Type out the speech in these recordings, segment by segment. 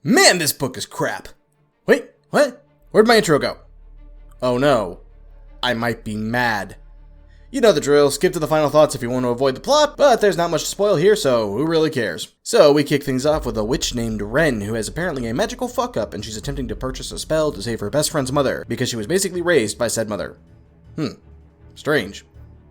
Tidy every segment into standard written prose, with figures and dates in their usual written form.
Man, this book is crap. Wait, what? Where'd my intro go? Oh no. I might be mad. You know the drill, skip to the final thoughts if you want to avoid the plot, but there's not much to spoil here, so who really cares? So we kick things off with a witch named Ren, who has apparently a magical fuck-up, and she's attempting to purchase a spell to save her best friend's mother, because she was basically raised by said mother. Strange.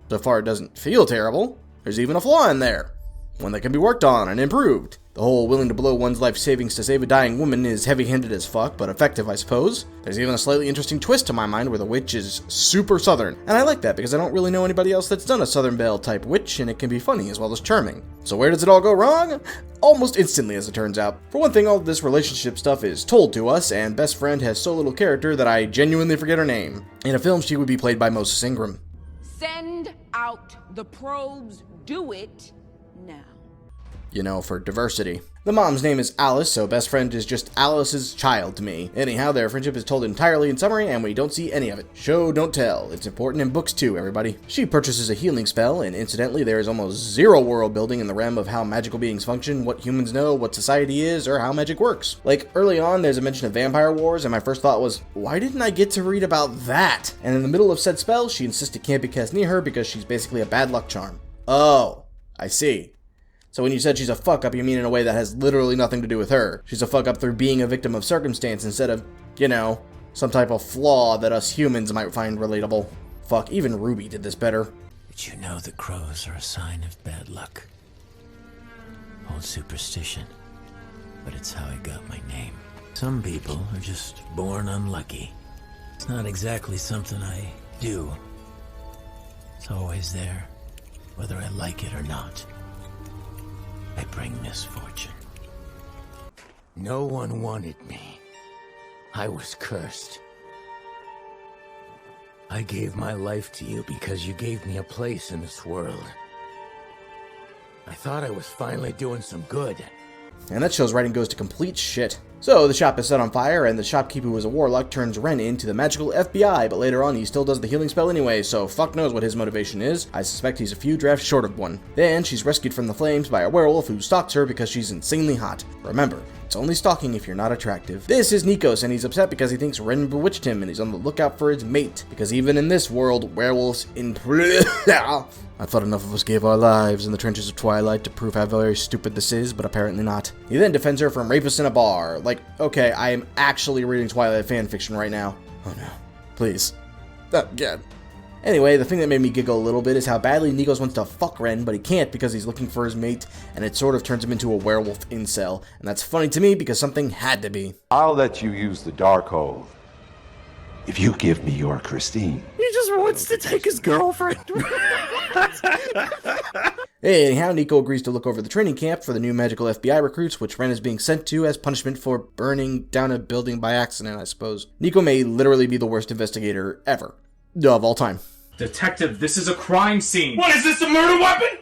So far it doesn't feel terrible. There's even a flaw in there. One that can be worked on and improved. The whole willing to blow one's life savings to save a dying woman is heavy-handed as fuck, but effective, I suppose. There's even a slightly interesting twist to my mind where the witch is super southern, and I like that because I don't really know anybody else that's done a Southern Belle type witch, and it can be funny as well as charming. So where does it all go wrong? Almost instantly, as it turns out. For one thing, all of this relationship stuff is told to us, and best friend has so little character that I genuinely forget her name. In a film, she would be played by Moses Ingram. Send out the probes. Do it now. You know, for diversity. The mom's name is Alice, so best friend is just Alice's child to me. Anyhow, their friendship is told entirely in summary, and we don't see any of it. Show, don't tell. It's important in books too, everybody. She purchases a healing spell, and incidentally, there is almost zero world building in the realm of how magical beings function, what humans know, what society is, or how magic works. Like, early on, there's a mention of vampire wars, and my first thought was, why didn't I get to read about that? And in the middle of said spell, she insists it can't be cast near her because she's basically a bad luck charm. Oh, I see. So when you said she's a fuck-up, you mean in a way that has literally nothing to do with her. She's a fuck-up through being a victim of circumstance instead of, you know, some type of flaw that us humans might find relatable. Fuck, even Ruby did this better. Did you know that crows are a sign of bad luck? Old superstition, but it's how I got my name. Some people are just born unlucky. It's not exactly something I do. It's always there, whether I like it or not. I bring misfortune. No one wanted me. I was cursed. I gave my life to you because you gave me a place in this world. I thought I was finally doing some good. And that show's writing goes to complete shit. So, the shop is set on fire, and the shopkeeper who is a warlock turns Ren into the magical FBI, but later on he still does the healing spell anyway, so fuck knows what his motivation is. I suspect he's a few drafts short of one. Then, she's rescued from the flames by a werewolf who stalks her because she's insanely hot. Remember, it's only stalking if you're not attractive. This is Nikos, and he's upset because he thinks Ren bewitched him, and he's on the lookout for his mate, because even in this world, werewolves I thought enough of us gave our lives in the trenches of Twilight to prove how very stupid this is, but apparently not. He then defends her from rapists in a bar. Like, okay, I am actually reading Twilight fanfiction right now. Oh no. Please. Not again. Anyway, the thing that made me giggle a little bit is how badly Nikos wants to fuck Ren, but he can't because he's looking for his mate, and it sort of turns him into a werewolf incel. And that's funny to me because something had to be. I'll let you use the Darkhold if you give me your Christine. He just wants to take his girlfriend. Anyhow, Nico agrees to look over the training camp for the new magical FBI recruits, which Ren is being sent to as punishment for burning down a building by accident, I suppose. Nico may literally be the worst investigator ever. Of all time. Detective, this is a crime scene. What is this, a murder weapon?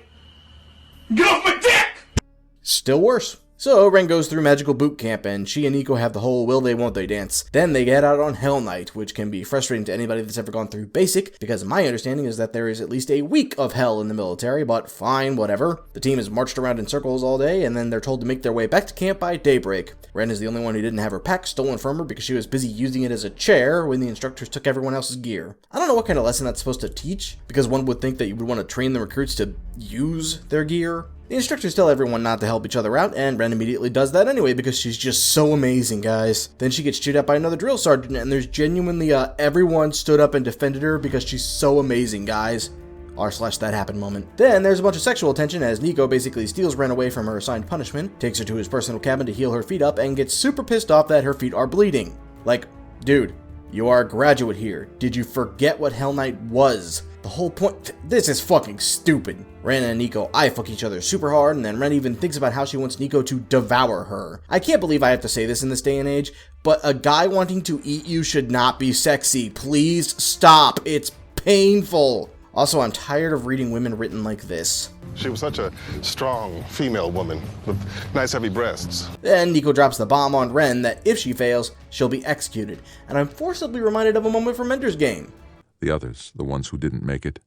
Get off my dick! Still worse. So, Ren goes through magical boot camp, and she and Nico have the whole will they won't they dance. Then they get out on Hell Night, which can be frustrating to anybody that's ever gone through basic, because my understanding is that there is at least a week of hell in the military, but fine, whatever. The team is marched around in circles all day, and then they're told to make their way back to camp by daybreak. Ren is the only one who didn't have her pack stolen from her because she was busy using it as a chair when the instructors took everyone else's gear. I don't know what kind of lesson that's supposed to teach, because one would think that you would want to train the recruits to use their gear. The instructors tell everyone not to help each other out, and Ren immediately does that anyway because she's just so amazing, guys. Then she gets chewed up by another drill sergeant, and there's genuinely everyone stood up and defended her because she's so amazing, guys. R/that happened moment. Then there's a bunch of sexual tension as Nico basically steals Ren away from her assigned punishment, takes her to his personal cabin to heal her feet up, and gets super pissed off that her feet are bleeding. Like, dude, you are a graduate here. Did you forget what Hell Night was? The whole point— this is fucking stupid. Ren and Nico eye-fuck each other super hard, and then Ren even thinks about how she wants Nico to devour her. I can't believe I have to say this in this day and age, but a guy wanting to eat you should not be sexy. Please stop. It's painful. Also, I'm tired of reading women written like this. She was such a strong female woman with nice heavy breasts. Then Nico drops the bomb on Ren that if she fails, she'll be executed. And I'm forcibly reminded of a moment from Ender's Game. The others, the ones who didn't make it,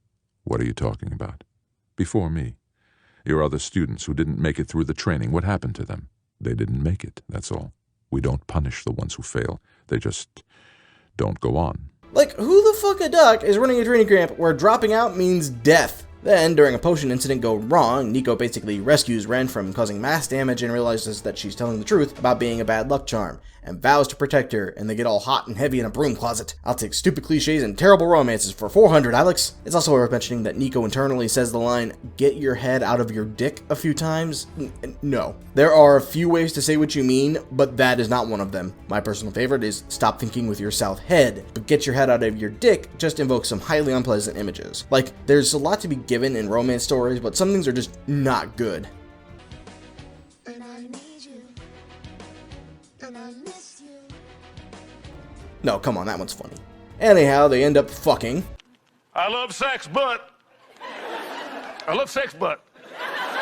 what are you talking about? Before me. Your other students who didn't make it through the training, what happened to them? They didn't make it, that's all. We don't punish the ones who fail. They just don't go on. Like, who the fuck a duck is running a training camp where dropping out means death? Then, during a potion incident go wrong, Nico basically rescues Ren from causing mass damage and realizes that she's telling the truth about being a bad luck charm, and vows to protect her, and they get all hot and heavy in a broom closet. I'll take stupid cliches and terrible romances for 400, Alex. It's also worth mentioning that Nico internally says the line, "get your head out of your dick" a few times. No. There are a few ways to say what you mean, but that is not one of them. My personal favorite is "stop thinking with your south head," but "get your head out of your dick" just invokes some highly unpleasant images. Like, there's a lot to be given in romance stories, but some things are just not good. And I need you. And I miss you. No, come on, that one's funny. Anyhow, they end up fucking. I love sex, but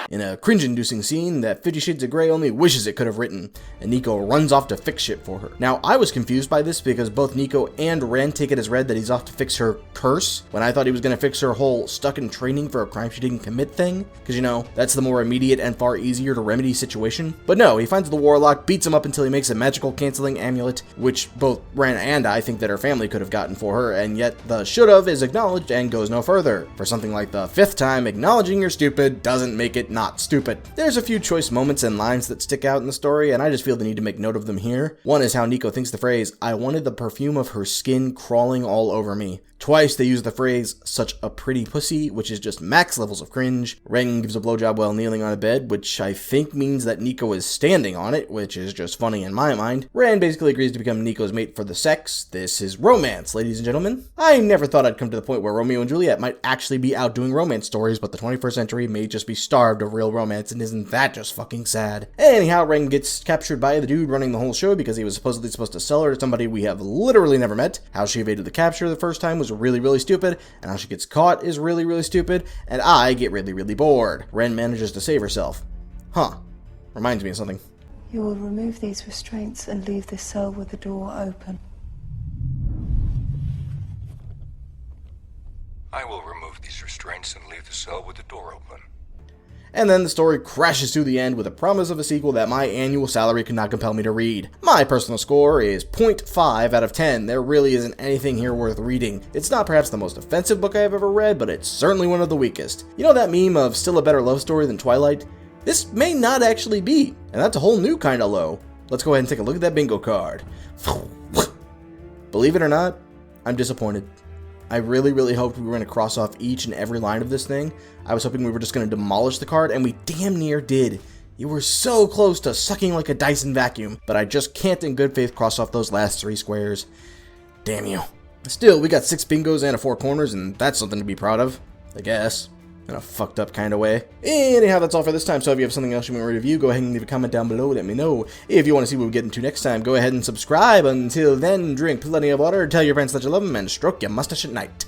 In a cringe-inducing scene that 50 Shades of Grey only wishes it could have written, and Nico runs off to fix shit for her. Now, I was confused by this because both Nico and Ren take it as read that he's off to fix her curse, when I thought he was going to fix her whole stuck in training for a crime she didn't commit thing, because, you know, that's the more immediate and far easier to remedy situation. But no, he finds the warlock, beats him up until he makes a magical canceling amulet, which both Ren and I think that her family could have gotten for her, and yet the should've is acknowledged and goes no further. For something like the 5th time, acknowledging you're stupid doesn't make it not stupid. There's a few choice moments and lines that stick out in the story, and I just feel the need to make note of them here. One is how Nico thinks the phrase, "I wanted the perfume of her skin crawling all over me." Twice they use the phrase, "such a pretty pussy," which is just max levels of cringe. Ren gives a blowjob while kneeling on a bed, which I think means that Nico is standing on it, which is just funny in my mind. Ren basically agrees to become Nico's mate for the sex. This is romance, ladies and gentlemen. I never thought I'd come to the point where Romeo and Juliet might actually be outdoing romance stories, but the 21st century may just be starved of real romance, and isn't that just fucking sad? Anyhow, Ren gets captured by the dude running the whole show because he was supposedly supposed to sell her to somebody we have literally never met. How she evaded the capture the first time was really, really stupid, and how she gets caught is really, really stupid, and I get really, really bored. Ren manages to save herself. Huh. Reminds me of something. You will remove these restraints and leave this cell with the door open. I will remove these restraints and leave the cell with the door open. And then the story crashes to the end with a promise of a sequel that my annual salary could not compel me to read. My personal score is 0.5 out of 10. There really isn't anything here worth reading. It's not perhaps the most offensive book I've ever read, but it's certainly one of the weakest. You know that meme of still a better love story than Twilight? This may not actually be, and that's a whole new kind of low. Let's go ahead and take a look at that bingo card. Believe it or not, I'm disappointed. I really, really hoped we were going to cross off each and every line of this thing. I was hoping we were just going to demolish the card, and we damn near did. You were so close to sucking like a Dyson vacuum, but I just can't in good faith cross off those last 3 squares. Damn you. Still, we got 6 bingos and a 4 corners, and that's something to be proud of, I guess. In a fucked up kind of way. Anyhow, that's all for this time, so if you have something else you want to review, go ahead and leave a comment down below, let me know. If you want to see what we get into next time, go ahead and subscribe. Until then, drink plenty of water, tell your friends that you love them, and stroke your mustache at night.